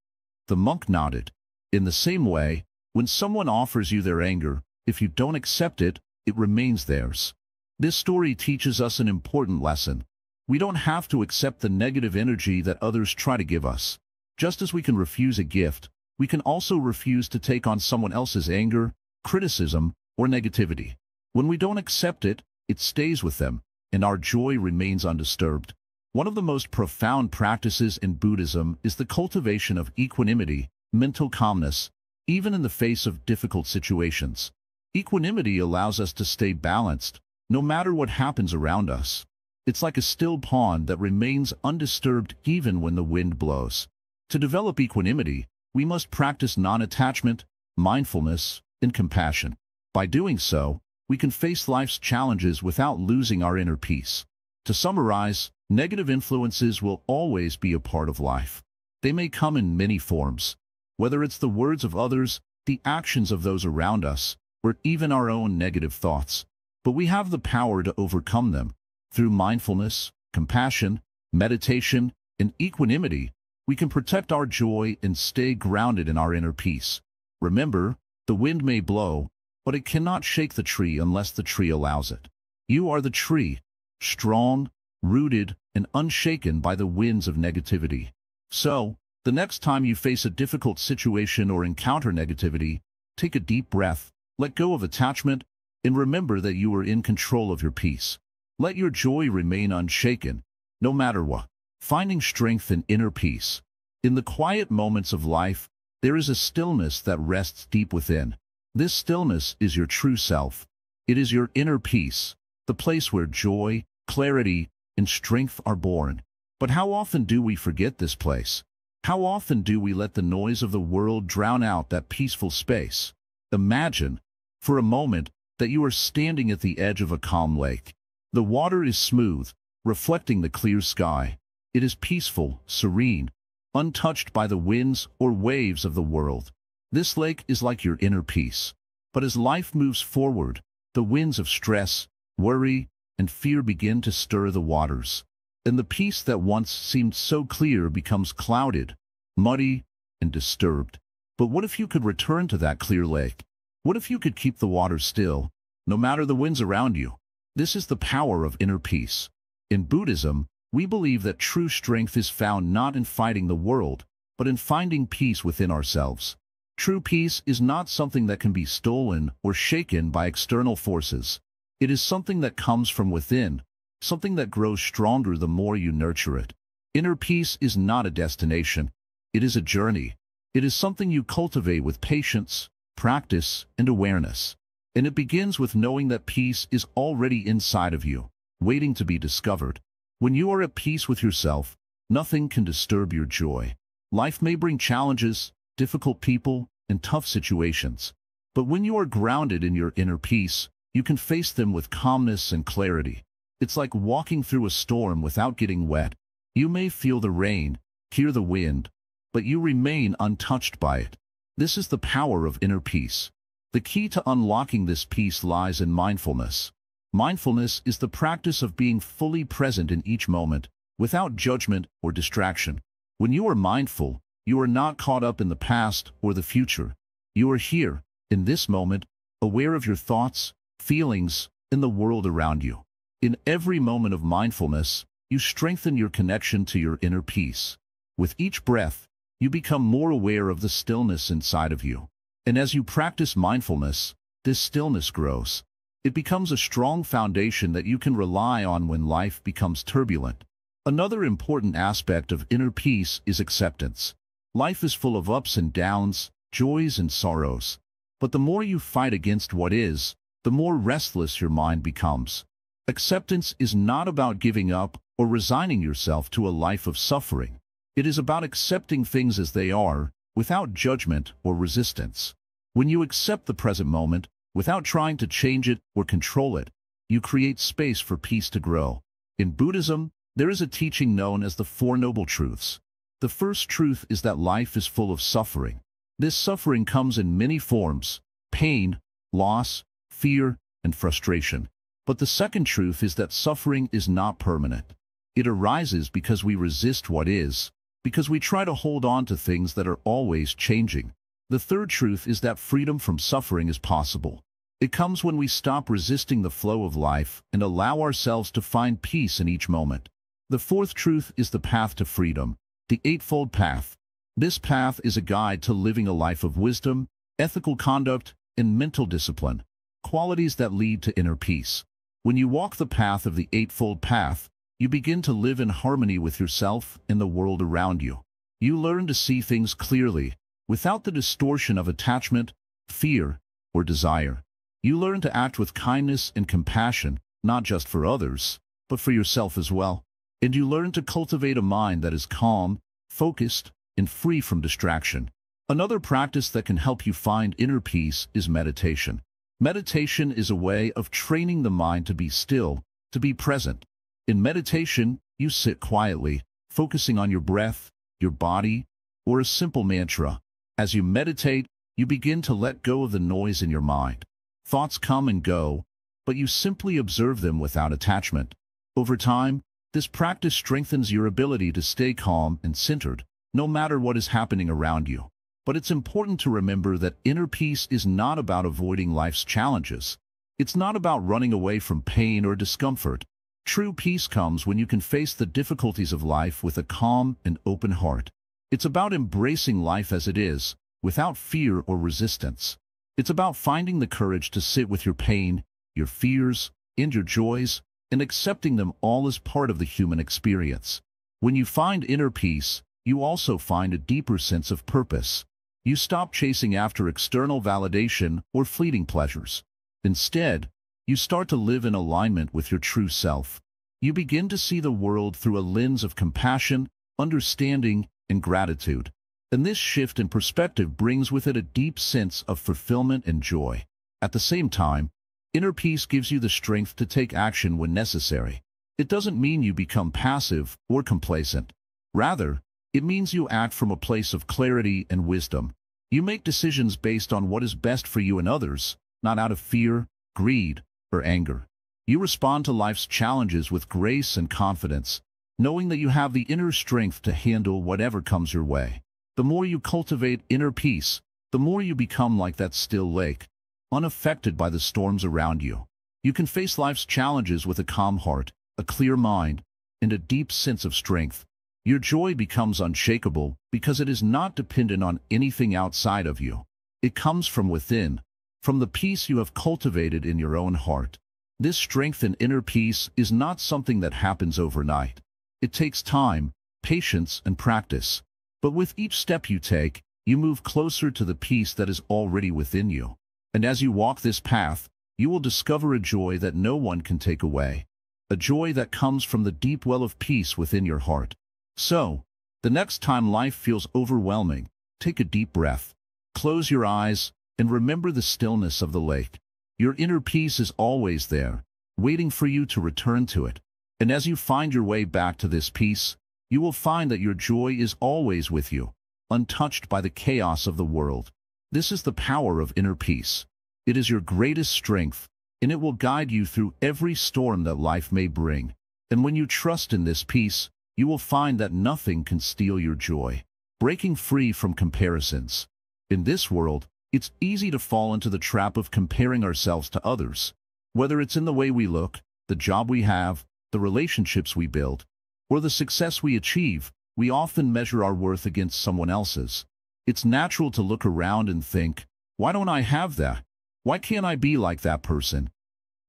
The monk nodded. In the same way, when someone offers you their anger, if you don't accept it, it remains theirs. This story teaches us an important lesson. We don't have to accept the negative energy that others try to give us. Just as we can refuse a gift, we can also refuse to take on someone else's anger, criticism, or negativity. When we don't accept it, it stays with them, and our joy remains undisturbed. One of the most profound practices in Buddhism is the cultivation of equanimity, mental calmness, even in the face of difficult situations. Equanimity allows us to stay balanced, no matter what happens around us. It's like a still pond that remains undisturbed even when the wind blows. To develop equanimity, we must practice non-attachment, mindfulness, and compassion. By doing so, we can face life's challenges without losing our inner peace. To summarize, negative influences will always be a part of life. They may come in many forms, whether it's the words of others, the actions of those around us, or even our own negative thoughts. But we have the power to overcome them. Through mindfulness, compassion, meditation, and equanimity, we can protect our joy and stay grounded in our inner peace. Remember, the wind may blow, but it cannot shake the tree unless the tree allows it. You are the tree, strong, rooted, and unshaken by the winds of negativity. So, the next time you face a difficult situation or encounter negativity, take a deep breath, let go of attachment, and remember that you are in control of your peace. Let your joy remain unshaken, no matter what. Finding strength in inner peace. In the quiet moments of life, there is a stillness that rests deep within. This stillness is your true self. It is your inner peace, the place where joy, clarity, and strength are born. But how often do we forget this place? How often do we let the noise of the world drown out that peaceful space? Imagine, for a moment, that you are standing at the edge of a calm lake. The water is smooth, reflecting the clear sky. It is peaceful, serene, untouched by the winds or waves of the world. This lake is like your inner peace. But as life moves forward, the winds of stress, worry, and fear begin to stir the waters. And the peace that once seemed so clear becomes clouded, muddy, and disturbed. But what if you could return to that clear lake? What if you could keep the water still, no matter the winds around you? This is the power of inner peace. In Buddhism, we believe that true strength is found not in fighting the world, but in finding peace within ourselves. True peace is not something that can be stolen or shaken by external forces. It is something that comes from within, something that grows stronger the more you nurture it. Inner peace is not a destination. It is a journey. It is something you cultivate with patience, practice, and awareness. And it begins with knowing that peace is already inside of you, waiting to be discovered. When you are at peace with yourself, nothing can disturb your joy. Life may bring challenges, difficult people, and tough situations. But when you are grounded in your inner peace, you can face them with calmness and clarity. It's like walking through a storm without getting wet. You may feel the rain, hear the wind, but you remain untouched by it. This is the power of inner peace. The key to unlocking this peace lies in mindfulness. Mindfulness is the practice of being fully present in each moment, without judgment or distraction. When you are mindful, you are not caught up in the past or the future. You are here, in this moment, aware of your thoughts, feelings, and the world around you. In every moment of mindfulness, you strengthen your connection to your inner peace. With each breath, you become more aware of the stillness inside of you. And as you practice mindfulness, this stillness grows. It becomes a strong foundation that you can rely on when life becomes turbulent. Another important aspect of inner peace is acceptance. Life is full of ups and downs, joys and sorrows. But the more you fight against what is, the more restless your mind becomes. Acceptance is not about giving up or resigning yourself to a life of suffering. It is about accepting things as they are, without judgment or resistance. When you accept the present moment, without trying to change it or control it, you create space for peace to grow. In Buddhism, there is a teaching known as the Four Noble Truths. The first truth is that life is full of suffering. This suffering comes in many forms: pain, loss, fear, and frustration. But the second truth is that suffering is not permanent. It arises because we resist what is, because we try to hold on to things that are always changing. The third truth is that freedom from suffering is possible. It comes when we stop resisting the flow of life and allow ourselves to find peace in each moment. The fourth truth is the path to freedom, the Eightfold Path. This path is a guide to living a life of wisdom, ethical conduct, and mental discipline, qualities that lead to inner peace. When you walk the path of the Eightfold Path, you begin to live in harmony with yourself and the world around you. You learn to see things clearly, without the distortion of attachment, fear, or desire. You learn to act with kindness and compassion, not just for others, but for yourself as well. And you learn to cultivate a mind that is calm, focused, and free from distraction. Another practice that can help you find inner peace is meditation. Meditation is a way of training the mind to be still, to be present. In meditation, you sit quietly, focusing on your breath, your body, or a simple mantra. As you meditate, you begin to let go of the noise in your mind. Thoughts come and go, but you simply observe them without attachment. Over time, this practice strengthens your ability to stay calm and centered, no matter what is happening around you. But it's important to remember that inner peace is not about avoiding life's challenges. It's not about running away from pain or discomfort. True peace comes when you can face the difficulties of life with a calm and open heart. It's about embracing life as it is, without fear or resistance. It's about finding the courage to sit with your pain, your fears, and your joys, and accepting them all as part of the human experience. When you find inner peace, you also find a deeper sense of purpose. You stop chasing after external validation or fleeting pleasures. Instead, you start to live in alignment with your true self. You begin to see the world through a lens of compassion, understanding, and gratitude. And this shift in perspective brings with it a deep sense of fulfillment and joy. At the same time, inner peace gives you the strength to take action when necessary. It doesn't mean you become passive or complacent. Rather, it means you act from a place of clarity and wisdom. You make decisions based on what is best for you and others, not out of fear, greed, or anger. You respond to life's challenges with grace and confidence, knowing that you have the inner strength to handle whatever comes your way. The more you cultivate inner peace, the more you become like that still lake, unaffected by the storms around you. You can face life's challenges with a calm heart, a clear mind, and a deep sense of strength. Your joy becomes unshakable because it is not dependent on anything outside of you. It comes from within, from the peace you have cultivated in your own heart. This strength and inner peace is not something that happens overnight. It takes time, patience, and practice. But with each step you take, you move closer to the peace that is already within you. And as you walk this path, you will discover a joy that no one can take away. A joy that comes from the deep well of peace within your heart. So, the next time life feels overwhelming, take a deep breath, close your eyes, and remember the stillness of the lake. Your inner peace is always there, waiting for you to return to it. And as you find your way back to this peace, you will find that your joy is always with you, untouched by the chaos of the world. This is the power of inner peace. It is your greatest strength, and it will guide you through every storm that life may bring. And when you trust in this peace, you will find that nothing can steal your joy. Breaking free from comparisons. In this world, it's easy to fall into the trap of comparing ourselves to others. Whether it's in the way we look, the job we have, the relationships we build, or the success we achieve, we often measure our worth against someone else's. It's natural to look around and think, why don't I have that? Why can't I be like that person?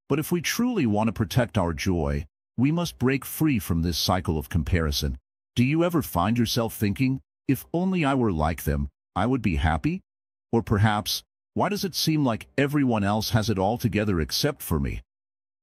But if we truly want to protect our joy, we must break free from this cycle of comparison. Do you ever find yourself thinking, if only I were like them, I would be happy? Or perhaps, why does it seem like everyone else has it all together except for me?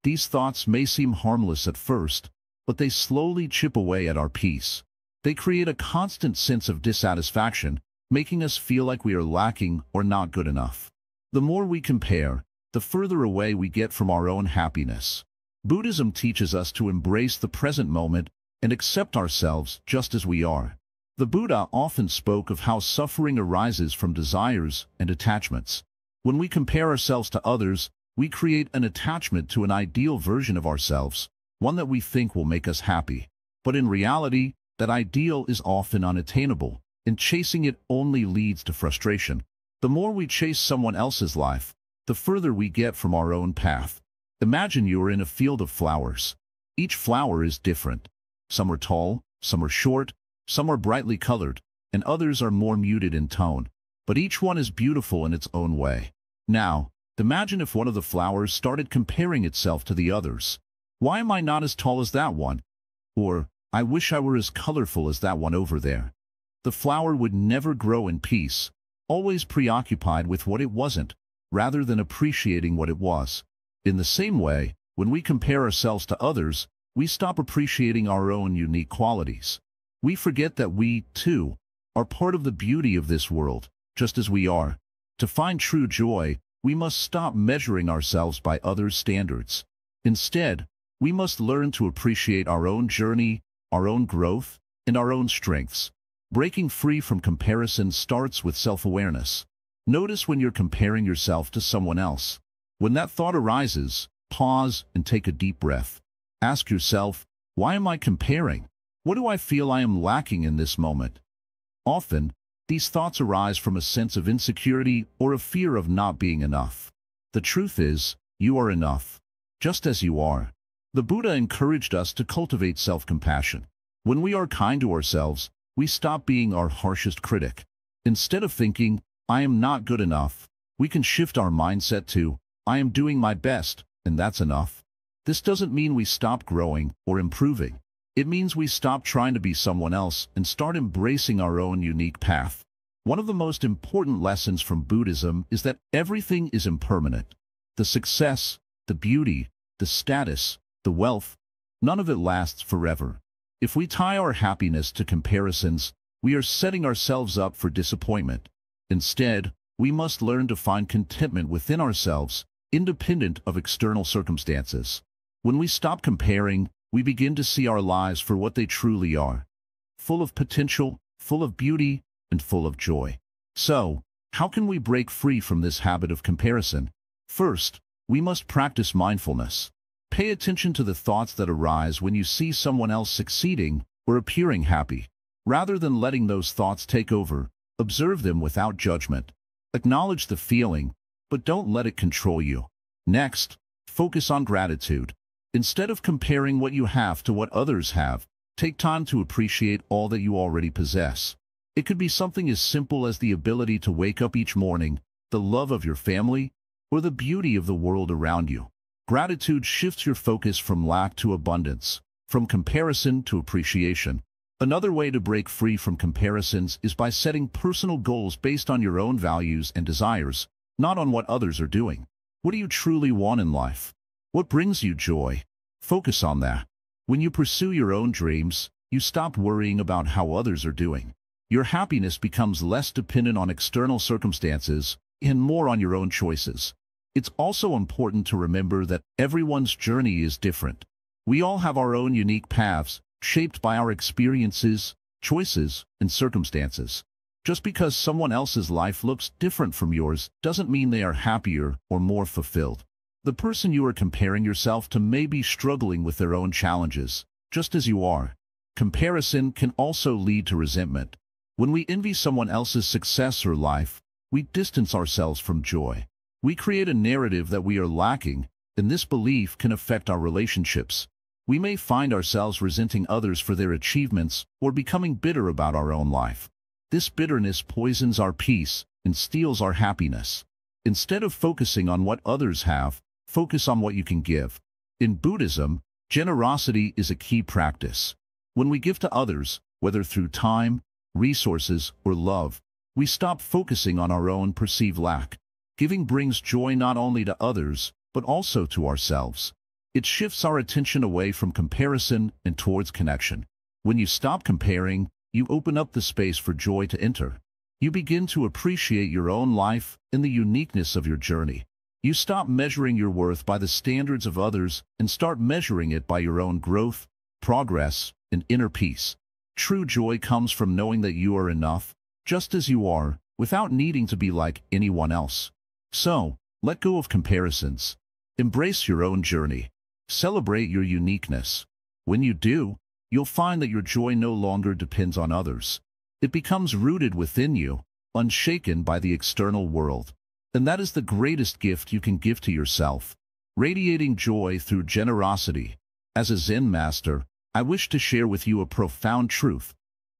These thoughts may seem harmless at first, but they slowly chip away at our peace. They create a constant sense of dissatisfaction, making us feel like we are lacking or not good enough. The more we compare, the further away we get from our own happiness. Buddhism teaches us to embrace the present moment and accept ourselves just as we are. The Buddha often spoke of how suffering arises from desires and attachments. When we compare ourselves to others, we create an attachment to an ideal version of ourselves, one that we think will make us happy. But in reality, that ideal is often unattainable, and chasing it only leads to frustration. The more we chase someone else's life, the further we get from our own path. Imagine you are in a field of flowers. Each flower is different. Some are tall, some are short, some are brightly colored, and others are more muted in tone. But each one is beautiful in its own way. Now, imagine if one of the flowers started comparing itself to the others. Why am I not as tall as that one? Or, I wish I were as colorful as that one over there. The flower would never grow in peace, always preoccupied with what it wasn't, rather than appreciating what it was. In the same way, when we compare ourselves to others, we stop appreciating our own unique qualities. We forget that we, too, are part of the beauty of this world, just as we are. To find true joy, we must stop measuring ourselves by others' standards. Instead, we must learn to appreciate our own journey, our own growth, and our own strengths. Breaking free from comparison starts with self-awareness. Notice when you're comparing yourself to someone else. When that thought arises, pause and take a deep breath. Ask yourself, why am I comparing? What do I feel I am lacking in this moment? Often, these thoughts arise from a sense of insecurity or a fear of not being enough. The truth is, you are enough, just as you are. The Buddha encouraged us to cultivate self-compassion. When we are kind to ourselves, we stop being our harshest critic. Instead of thinking, I am not good enough, we can shift our mindset to, I am doing my best, and that's enough. This doesn't mean we stop growing or improving. It means we stop trying to be someone else and start embracing our own unique path. One of the most important lessons from Buddhism is that everything is impermanent. The success, the beauty, the status, the wealth, none of it lasts forever. If we tie our happiness to comparisons, we are setting ourselves up for disappointment. Instead, we must learn to find contentment within ourselves, independent of external circumstances. When we stop comparing, we begin to see our lives for what they truly are. Full of potential, full of beauty, and full of joy. So, how can we break free from this habit of comparison? First, we must practice mindfulness. Pay attention to the thoughts that arise when you see someone else succeeding or appearing happy. Rather than letting those thoughts take over, observe them without judgment. Acknowledge the feeling, but don't let it control you. Next, focus on gratitude. Instead of comparing what you have to what others have, take time to appreciate all that you already possess. It could be something as simple as the ability to wake up each morning, the love of your family, or the beauty of the world around you. Gratitude shifts your focus from lack to abundance, from comparison to appreciation. Another way to break free from comparisons is by setting personal goals based on your own values and desires, not on what others are doing. What do you truly want in life? What brings you joy? Focus on that. When you pursue your own dreams, you stop worrying about how others are doing. Your happiness becomes less dependent on external circumstances and more on your own choices. It's also important to remember that everyone's journey is different. We all have our own unique paths, shaped by our experiences, choices, and circumstances. Just because someone else's life looks different from yours doesn't mean they are happier or more fulfilled. The person you are comparing yourself to may be struggling with their own challenges, just as you are. Comparison can also lead to resentment. When we envy someone else's success or life, we distance ourselves from joy. We create a narrative that we are lacking, and this belief can affect our relationships. We may find ourselves resenting others for their achievements or becoming bitter about our own life. This bitterness poisons our peace and steals our happiness. Instead of focusing on what others have, focus on what you can give. In Buddhism, generosity is a key practice. When we give to others, whether through time, resources, or love, we stop focusing on our own perceived lack. Giving brings joy not only to others, but also to ourselves. It shifts our attention away from comparison and towards connection. When you stop comparing, you open up the space for joy to enter. You begin to appreciate your own life and the uniqueness of your journey. You stop measuring your worth by the standards of others and start measuring it by your own growth, progress, and inner peace. True joy comes from knowing that you are enough, just as you are, without needing to be like anyone else. So, let go of comparisons. Embrace your own journey. Celebrate your uniqueness. When you do, you'll find that your joy no longer depends on others. It becomes rooted within you, unshaken by the external world. And that is the greatest gift you can give to yourself. Radiating joy through generosity. As a Zen master, I wish to share with you a profound truth.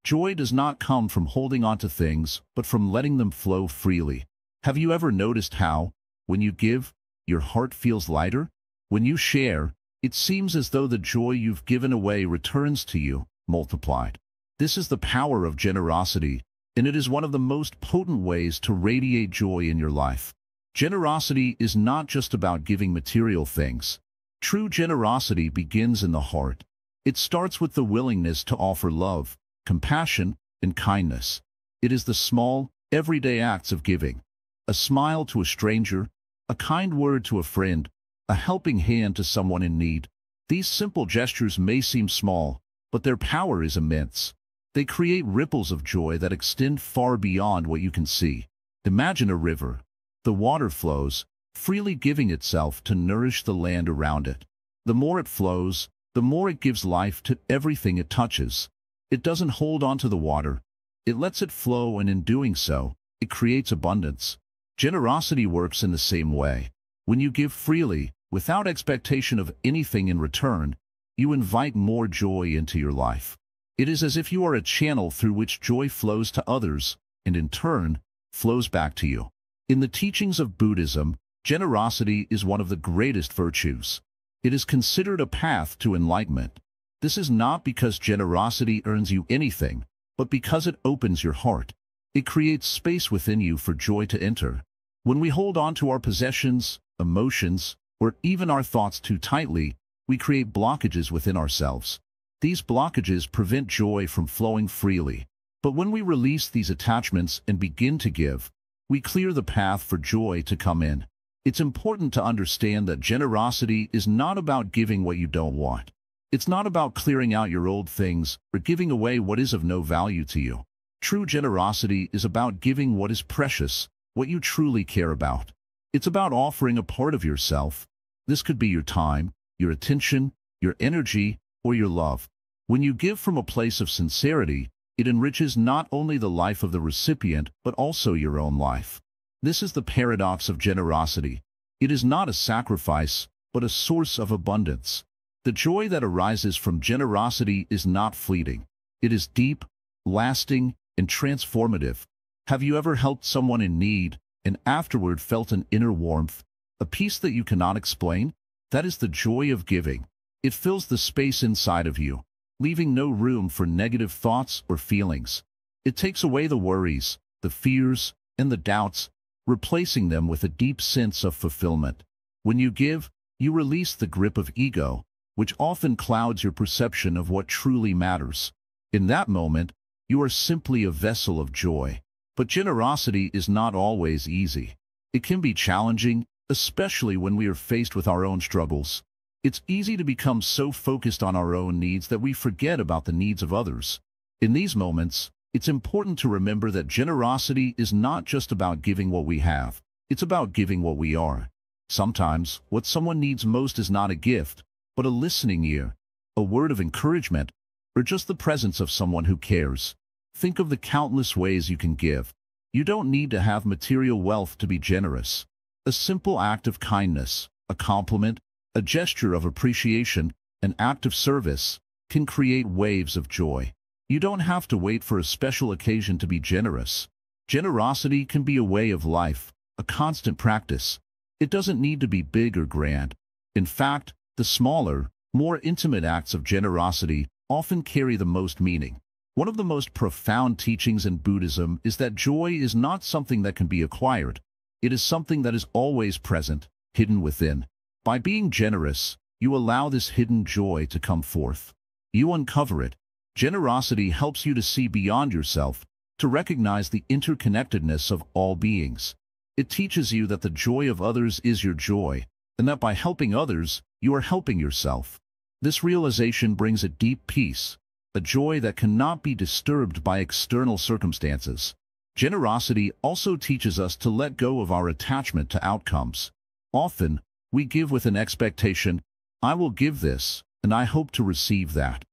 Joy does not come from holding on to things, but from letting them flow freely. Have you ever noticed how, when you give, your heart feels lighter? When you share, it seems as though the joy you've given away returns to you, multiplied. This is the power of generosity, and it is one of the most potent ways to radiate joy in your life. Generosity is not just about giving material things. True generosity begins in the heart. It starts with the willingness to offer love, compassion, and kindness. It is the small, everyday acts of giving. A smile to a stranger, a kind word to a friend, a helping hand to someone in need. These simple gestures may seem small, but their power is immense. They create ripples of joy that extend far beyond what you can see. Imagine a river. The water flows, freely giving itself to nourish the land around it. The more it flows, the more it gives life to everything it touches. It doesn't hold on to the water. It lets it flow, and in doing so, it creates abundance. Generosity works in the same way. When you give freely, without expectation of anything in return, you invite more joy into your life. It is as if you are a channel through which joy flows to others, and in turn, flows back to you. In the teachings of Buddhism, generosity is one of the greatest virtues. It is considered a path to enlightenment. This is not because generosity earns you anything, but because it opens your heart. It creates space within you for joy to enter. When we hold on to our possessions, emotions, or even our thoughts too tightly, we create blockages within ourselves. These blockages prevent joy from flowing freely. But when we release these attachments and begin to give, we clear the path for joy to come in. It's important to understand that generosity is not about giving what you don't want. It's not about clearing out your old things or giving away what is of no value to you. True generosity is about giving what is precious, what you truly care about. It's about offering a part of yourself. This could be your time, your attention, your energy, or your love. When you give from a place of sincerity, it enriches not only the life of the recipient, but also your own life. This is the paradox of generosity. It is not a sacrifice, but a source of abundance. The joy that arises from generosity is not fleeting. It is deep, lasting, and transformative. Have you ever helped someone in need, and afterward felt an inner warmth, a peace that you cannot explain? That is the joy of giving. It fills the space inside of you, leaving no room for negative thoughts or feelings. It takes away the worries, the fears, and the doubts, replacing them with a deep sense of fulfillment. When you give, you release the grip of ego, which often clouds your perception of what truly matters. In that moment, you are simply a vessel of joy. But generosity is not always easy. It can be challenging, especially when we are faced with our own struggles. It's easy to become so focused on our own needs that we forget about the needs of others. In these moments, it's important to remember that generosity is not just about giving what we have. It's about giving what we are. Sometimes, what someone needs most is not a gift, but a listening ear, a word of encouragement, or just the presence of someone who cares. Think of the countless ways you can give. You don't need to have material wealth to be generous. A simple act of kindness, a compliment, a gesture of appreciation, an act of service, can create waves of joy. You don't have to wait for a special occasion to be generous. Generosity can be a way of life, a constant practice. It doesn't need to be big or grand. In fact, the smaller, more intimate acts of generosity often carry the most meaning. One of the most profound teachings in Buddhism is that joy is not something that can be acquired. It is something that is always present, hidden within. By being generous, you allow this hidden joy to come forth. You uncover it. Generosity helps you to see beyond yourself, to recognize the interconnectedness of all beings. It teaches you that the joy of others is your joy, and that by helping others, you are helping yourself. This realization brings a deep peace, a joy that cannot be disturbed by external circumstances. Generosity also teaches us to let go of our attachment to outcomes. Often, we give with an expectation, I will give this, and I hope to receive that.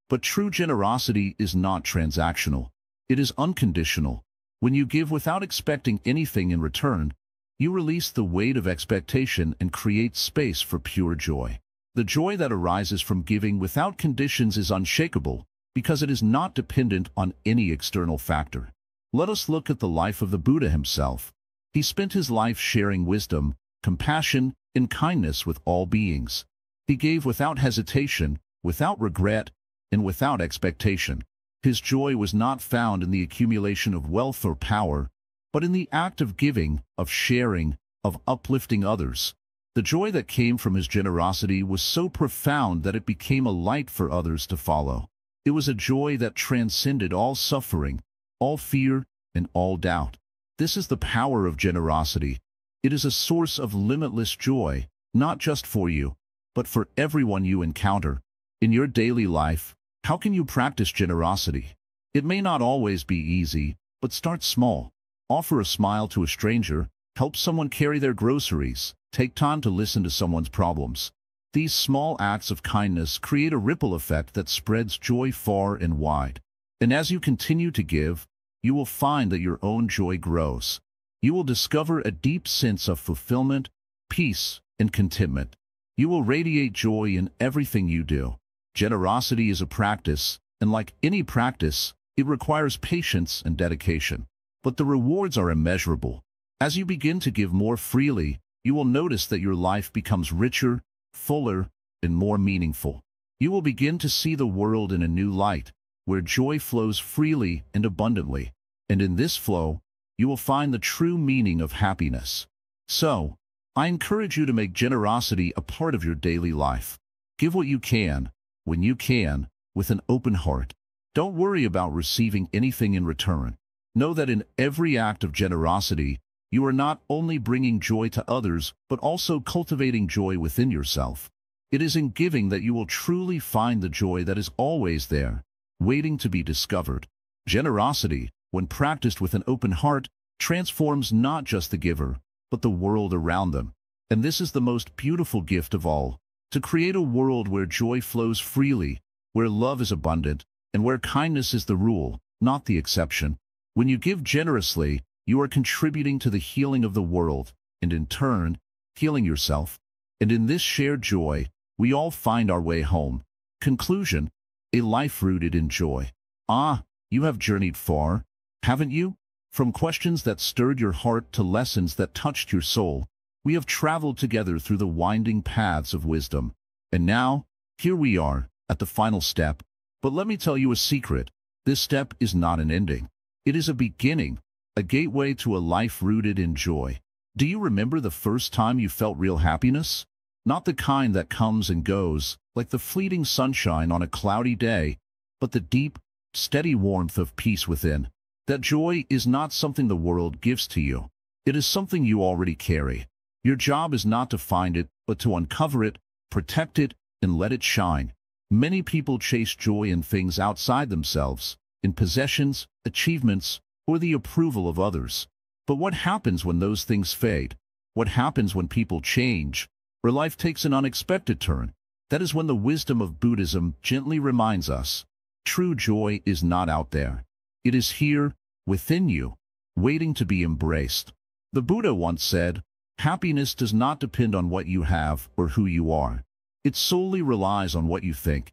But true generosity is not transactional. It is unconditional. When you give without expecting anything in return, You release the weight of expectation and create space for pure joy. The joy that arises from giving without conditions is unshakable because it is not dependent on any external factor. Let us look at the life of the Buddha himself. He spent his life sharing wisdom, compassion, and kindness with all beings. He gave without hesitation, without regret, and without expectation. His joy was not found in the accumulation of wealth or power, but in the act of giving, of sharing, of uplifting others. The joy that came from his generosity was so profound that it became a light for others to follow. It was a joy that transcended all suffering, all fear, and all doubt. This is the power of generosity. It is a source of limitless joy, not just for you, but for everyone you encounter. In your daily life, how can you practice generosity? It may not always be easy, but start small. Offer a smile to a stranger, help someone carry their groceries, take time to listen to someone's problems. These small acts of kindness create a ripple effect that spreads joy far and wide. And as you continue to give, you will find that your own joy grows. You will discover a deep sense of fulfillment, peace, and contentment. You will radiate joy in everything you do. Generosity is a practice, and like any practice, it requires patience and dedication. But the rewards are immeasurable. As you begin to give more freely, you will notice that your life becomes richer, fuller, and more meaningful. You will begin to see the world in a new light, where joy flows freely and abundantly. And in this flow, you will find the true meaning of happiness. So, I encourage you to make generosity a part of your daily life. Give what you can, when you can, with an open heart. Don't worry about receiving anything in return. Know that in every act of generosity, you are not only bringing joy to others, but also cultivating joy within yourself. It is in giving that you will truly find the joy that is always there, waiting to be discovered. Generosity, when practiced with an open heart, transforms not just the giver, but the world around them. And this is the most beautiful gift of all, to create a world where joy flows freely, where love is abundant, and where kindness is the rule, not the exception. When you give generously, you are contributing to the healing of the world, and in turn, healing yourself. And in this shared joy, we all find our way home. Conclusion: a life rooted in joy. You have journeyed far, haven't you? From questions that stirred your heart to lessons that touched your soul, we have traveled together through the winding paths of wisdom. And now, here we are, at the final step. But let me tell you a secret. This step is not an ending. It is a beginning, a gateway to a life rooted in joy. Do you remember the first time you felt real happiness? Not the kind that comes and goes, like the fleeting sunshine on a cloudy day, but the deep, steady warmth of peace within. That joy is not something the world gives to you. It is something you already carry. Your job is not to find it, but to uncover it, protect it, and let it shine. Many people chase joy in things outside themselves, in possessions, achievements, or the approval of others. But what happens when those things fade? What happens when people change, or life takes an unexpected turn? That is when the wisdom of Buddhism gently reminds us, true joy is not out there. It is here, within you, waiting to be embraced. The Buddha once said, happiness does not depend on what you have or who you are. It solely relies on what you think.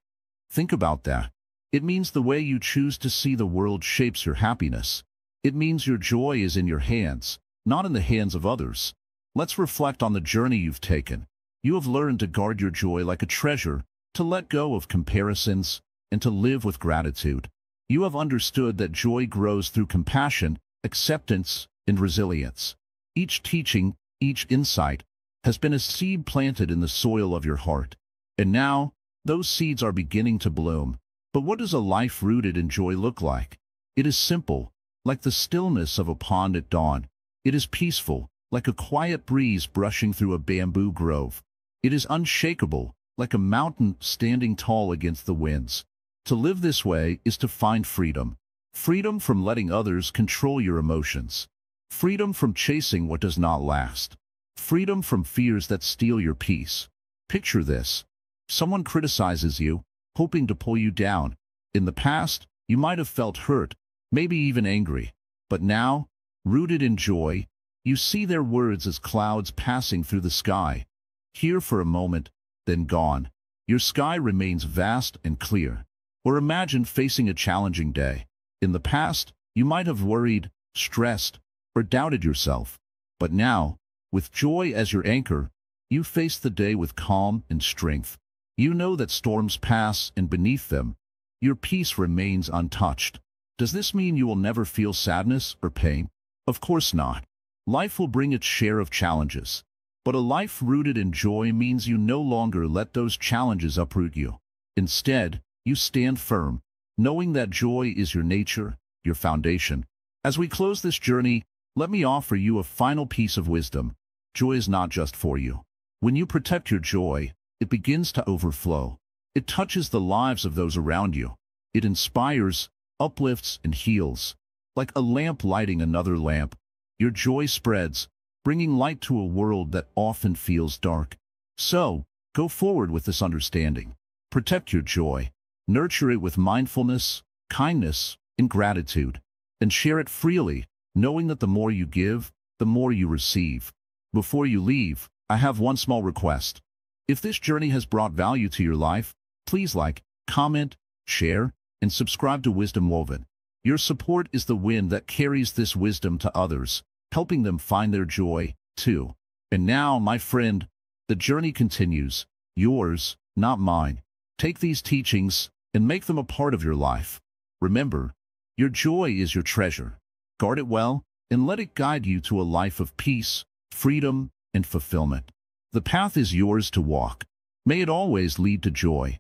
Think about that. It means the way you choose to see the world shapes your happiness. It means your joy is in your hands, not in the hands of others. Let's reflect on the journey you've taken. You have learned to guard your joy like a treasure, to let go of comparisons, and to live with gratitude. You have understood that joy grows through compassion, acceptance, and resilience. Each teaching, each insight, has been a seed planted in the soil of your heart. And now, those seeds are beginning to bloom. But what does a life rooted in joy look like? It is simple, like the stillness of a pond at dawn. It is peaceful, like a quiet breeze brushing through a bamboo grove. It is unshakable, like a mountain standing tall against the winds. To live this way is to find freedom. Freedom from letting others control your emotions. Freedom from chasing what does not last. Freedom from fears that steal your peace. Picture this. Someone criticizes you, hoping to pull you down. In the past, you might have felt hurt, maybe even angry. But now, rooted in joy, You see their words as clouds passing through the sky, here for a moment, then gone. Your sky remains vast and clear. Or imagine facing a challenging day. In the past, you might have worried, stressed, or doubted yourself. But now, with joy as your anchor, you face the day with calm and strength. You know that storms pass, and beneath them, your peace remains untouched. Does this mean you will never feel sadness or pain? Of course not. Life will bring its share of challenges. But a life rooted in joy means you no longer let those challenges uproot you. Instead, you stand firm, knowing that joy is your nature, your foundation. As we close this journey, let me offer you a final piece of wisdom. Joy is not just for you. When you protect your joy, it begins to overflow. It touches the lives of those around you. It inspires, uplifts, and heals. Like a lamp lighting another lamp, your joy spreads, bringing light to a world that often feels dark. So, go forward with this understanding. Protect your joy. Nurture it with mindfulness, kindness, and gratitude. And share it freely, knowing that the more you give, the more you receive. Before you leave, I have one small request. If this journey has brought value to your life, please like, comment, share, and subscribe to Wisdom Woven. Your support is the wind that carries this wisdom to others, helping them find their joy, too. And now, my friend, the journey continues. Yours, not mine. Take these teachings and make them a part of your life. Remember, your joy is your treasure. Guard it well and let it guide you to a life of peace, freedom, and fulfillment. The path is yours to walk. May it always lead to joy.